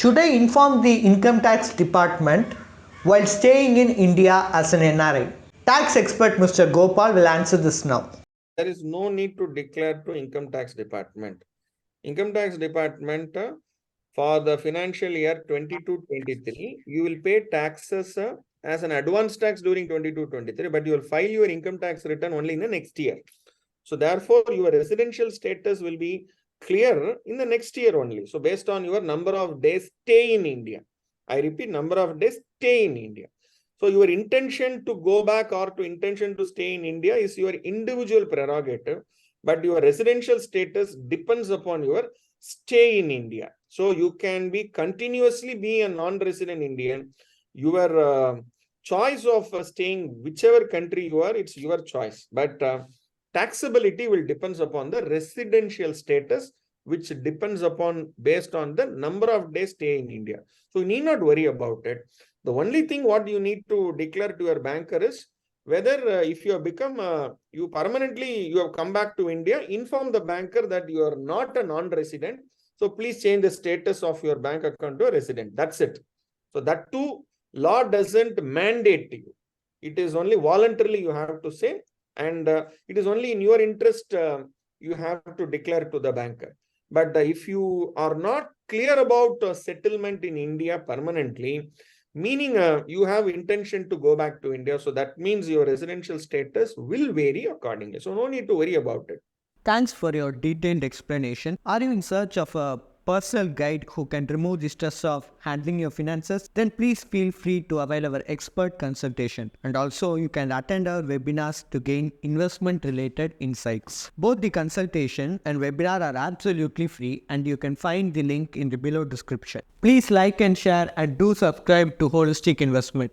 Should I inform the income tax department while staying in India as an NRI? Tax expert Mr. Gopal will answer this now. There is no need to declare to income tax department. Income tax department for the financial year 22-23, you will pay taxes as an advance tax during 22-23, but you will file your income tax return only in the next year. So therefore, your residential status will be clear in the next year only. So based on your number of days stay in India. I repeat, number of days stay in India. So your intention to go back or to intention to stay in India is your individual prerogative, but your residential status depends upon your stay in India. So you can be continuously be a non-resident Indian. Your choice of staying whichever country you are, it's your choice. But taxability will depends upon the residential status, which depends upon based on the number of days stay in India. So you need not worry about it. The only thing what you need to declare to your banker is whether if you have become, you permanently, you have come back to India, inform the banker that you are not a non-resident. So please change the status of your bank account to a resident. That's it. So that too, law doesn't mandate you. It is only voluntarily you have to say, and it is only in your interest you have to declare to the banker. But if you are not clear about settlement in India permanently, meaning you have intention to go back to India, so that means your residential status will vary accordingly. So no need to worry about it. Thanks for your detailed explanation. Are you in search of a personal guide who can remove the stress of handling your finances? Then please feel free to avail our expert consultation. And also you can attend our webinars to gain investment related insights. Both the consultation and webinar are absolutely free, and you can find the link in the below description. Please like and share, and do subscribe to Holistic Investment.